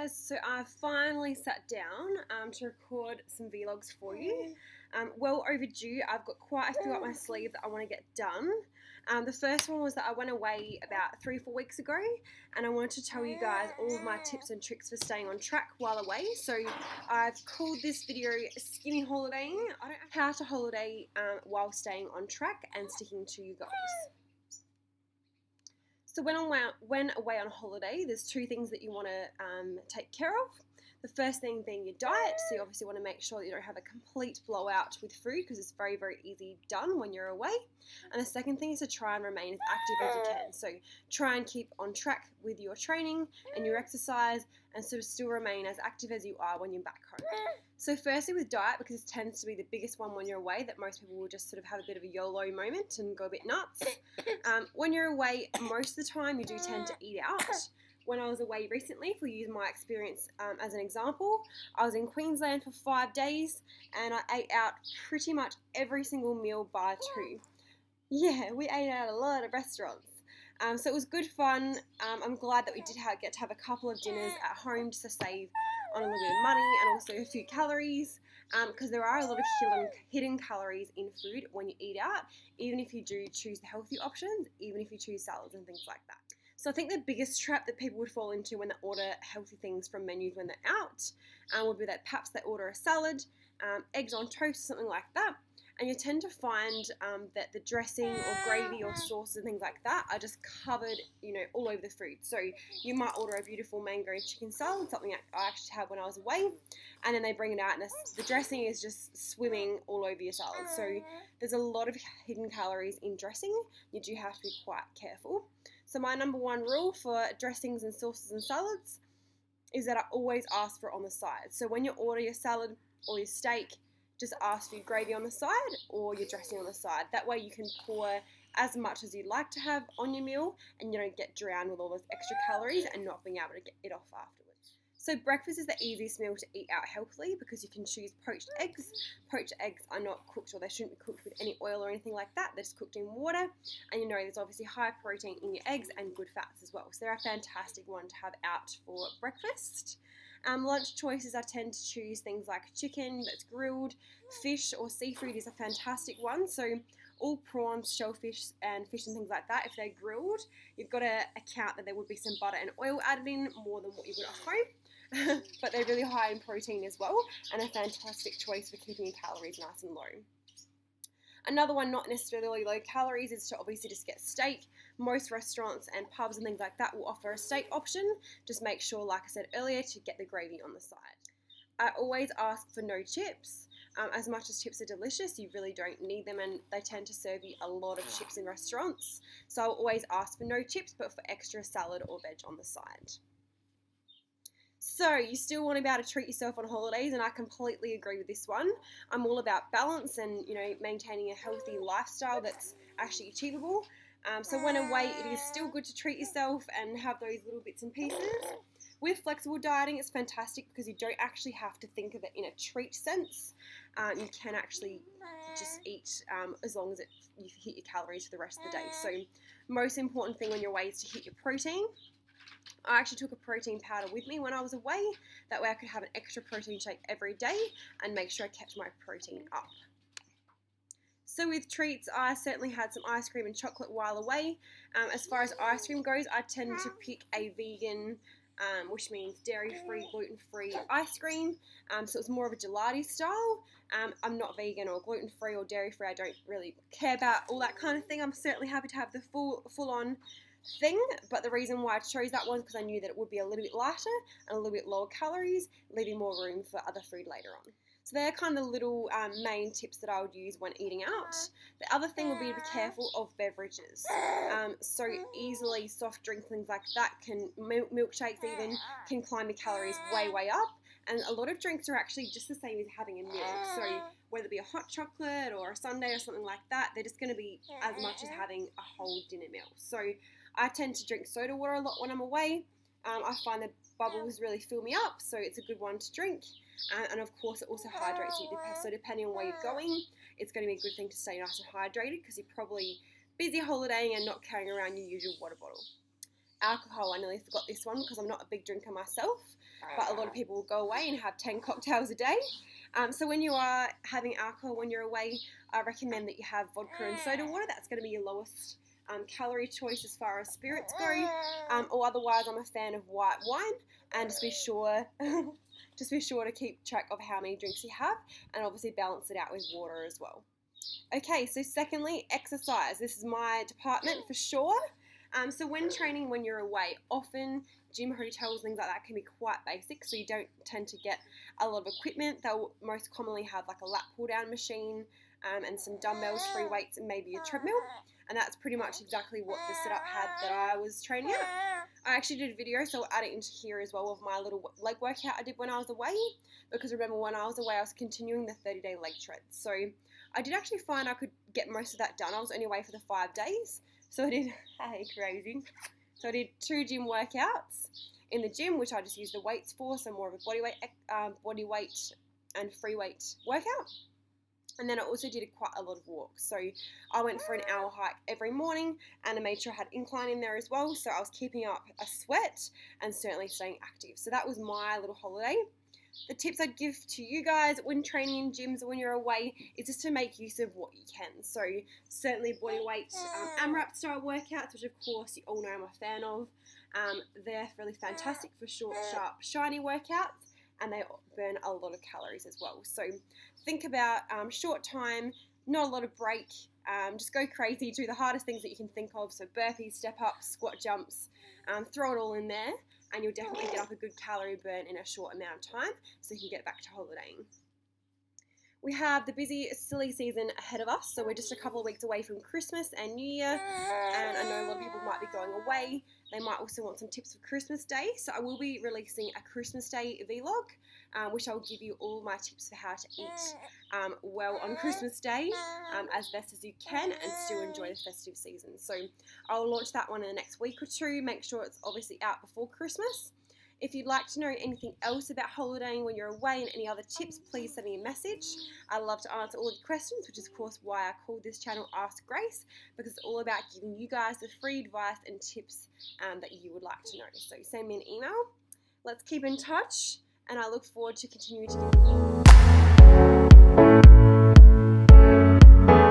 guys, so I've finally sat down to record some vlogs for you. Well overdue. I've got quite a few up my sleeve that I want to get done. The first one was that I went away about 3 or 4 weeks ago, and I wanted to tell you guys all of my tips and tricks for staying on track while away. So I've called this video Skinny Holidaying. I don't know how to holiday while staying on track and sticking to your goals. So when away on holiday, there's 2 things that you want to take care of. The first thing being your diet, so you obviously want to make sure that you don't have a complete blowout with food because it's very, very easy done when you're away. And the second thing is to try and remain as active as you can. So try and keep on track with your training and your exercise and sort of still remain as active as you are when you're back home. So firstly with diet, because it tends to be the biggest one when you're away, that most people will just sort of have a bit of a YOLO moment and go a bit nuts. When you're away, most of the time you do tend to eat out. When I was away recently, if we use my experience as an example, I was in Queensland for 5 days and I ate out pretty much every single meal bar 2. Yeah, we ate out a lot of restaurants. So it was good fun. I'm glad that we did get to have a couple of dinners at home just to save on a little bit of money and also a few calories, because there are a lot of hidden calories in food when you eat out, even if you do choose the healthy options, even if you choose salads and things like that. So I think the biggest trap that people would fall into when they order healthy things from menus when they're out would be that perhaps they order a salad, eggs on toast, something like that, and you tend to find that the dressing or gravy or sauces and things like that are just covered, all over the food. So you might order a beautiful mango and chicken salad, something I actually had when I was away, and then they bring it out and the dressing is just swimming all over your salad. So there's a lot of hidden calories in dressing. You do have to be quite careful. So my number 1 rule for dressings and sauces and salads is that I always ask for it on the side. So when you order your salad or your steak, just ask for your gravy on the side or your dressing on the side. That way you can pour as much as you'd like to have on your meal and you don't get drowned with all those extra calories and not being able to get it off afterwards. So breakfast is the easiest meal to eat out healthily because you can choose poached eggs. Poached eggs are not cooked, or they shouldn't be cooked with any oil or anything like that. They're just cooked in water, and there's obviously high protein in your eggs and good fats as well. So they're a fantastic one to have out for breakfast. Lunch choices, I tend to choose things like chicken that's grilled, fish or seafood is a fantastic one. So all prawns, shellfish and fish and things like that, if they're grilled, you've got to account that there would be some butter and oil added in more than what you would at home. But they're really high in protein as well and a fantastic choice for keeping your calories nice and low. Another one not necessarily low calories is to obviously just get steak. Most restaurants and pubs and things like that will offer a steak option. Just make sure, like I said earlier, to get the gravy on the side. I always ask for no chips. As much as chips are delicious, you really don't need them, and they tend to serve you a lot of chips in restaurants. So I'll always ask for no chips, but for extra salad or veg on the side. So you still want to be able to treat yourself on holidays, and I completely agree with this one. I'm all about balance and maintaining a healthy lifestyle that's actually achievable. So when away, it is still good to treat yourself and have those little bits and pieces. With flexible dieting, it's fantastic because you don't actually have to think of it in a treat sense. You can actually just eat as long as you hit your calories for the rest of the day. So most important thing when you're away is to hit your protein. I actually took a protein powder with me when I was away. That way I could have an extra protein shake every day and make sure I kept my protein up. So with treats, I certainly had some ice cream and chocolate while away. As far as ice cream goes, I tend to pick a vegan, which means dairy-free, gluten-free ice cream. So it's more of a gelati style. I'm not vegan or gluten-free or dairy-free. I don't really care about all that kind of thing. I'm certainly happy to have the full-on thing, but the reason why I chose that one is because I knew that it would be a little bit lighter and a little bit lower calories, leaving more room for other food later on. So they're kind of the little main tips that I would use when eating out. The other thing would be to be careful of beverages. So easily soft drinks, things like that, milkshakes even, can climb your calories way, way up. And a lot of drinks are actually just the same as having a meal. So whether it be a hot chocolate or a sundae or something like that, they're just going to be as much as having a whole dinner meal. So I tend to drink soda water a lot when I'm away. I find the bubbles really fill me up, so it's a good one to drink. And of course, it also hydrates you. So depending on where you're going, it's going to be a good thing to stay nice and hydrated because you're probably busy holidaying and not carrying around your usual water bottle. Alcohol, I nearly forgot this one because I'm not a big drinker myself. but a lot of people will go away and have 10 cocktails a day. So when you are having alcohol when you're away, I recommend that you have vodka and soda water. That's going to be your lowest calorie choice as far as spirits go. Or otherwise, I'm a fan of white wine, and just be sure to keep track of how many drinks you have, and obviously balance it out with water as well. Okay, so secondly, exercise. This is my department for sure. So when training when you're away, often gym hotels, things like that can be quite basic, so you don't tend to get a lot of equipment. They'll most commonly have like a lat pull down machine and some dumbbells, free weights, and maybe a treadmill. And that's pretty much exactly what the setup had that I was training at. I actually did a video, so I'll add it into here as well, of my little leg workout I did when I was away, because remember when I was away I was continuing the 30-day leg tread. So I did actually find I could get most of that done. I was only away for the 5 days. So I did, crazy. So I did 2 gym workouts in the gym, which I just used the weights for, so more of a body weight and free weight workout. And then I also did quite a lot of walks. So I went for an hour hike every morning, and I made sure I had incline in there as well. So I was keeping up a sweat and certainly staying active. So that was my little holiday. The tips I'd give to you guys when training in gyms or when you're away is just to make use of what you can. So certainly bodyweight AMRAPS style workouts, which of course you all know I'm a fan of. They're really fantastic for short, sharp, shiny workouts, and they burn a lot of calories as well. So think about short time, not a lot of break, just go crazy, do the hardest things that you can think of. So burpees, step ups, squat jumps, throw it all in there, and you'll definitely get up a good calorie burn in a short amount of time, so you can get back to holidaying. We have the busy, silly season ahead of us, so we're just a couple of weeks away from Christmas and New Year, and I know a lot of people might be going away. They might also want some tips for Christmas Day, so I will be releasing a Christmas Day vlog, which I'll give you all my tips for how to eat well on Christmas Day as best as you can and still enjoy the festive season. So I'll launch that one in the next week or two. Make sure it's obviously out before Christmas. If you'd like to know anything else about holidaying when you're away and any other tips, please send me a message. I love to answer all the questions, which is of course why I called this channel Ask Grace, because it's all about giving you guys the free advice and tips that you would like to know. So send me an email. Let's keep in touch, and I look forward to continuing to give you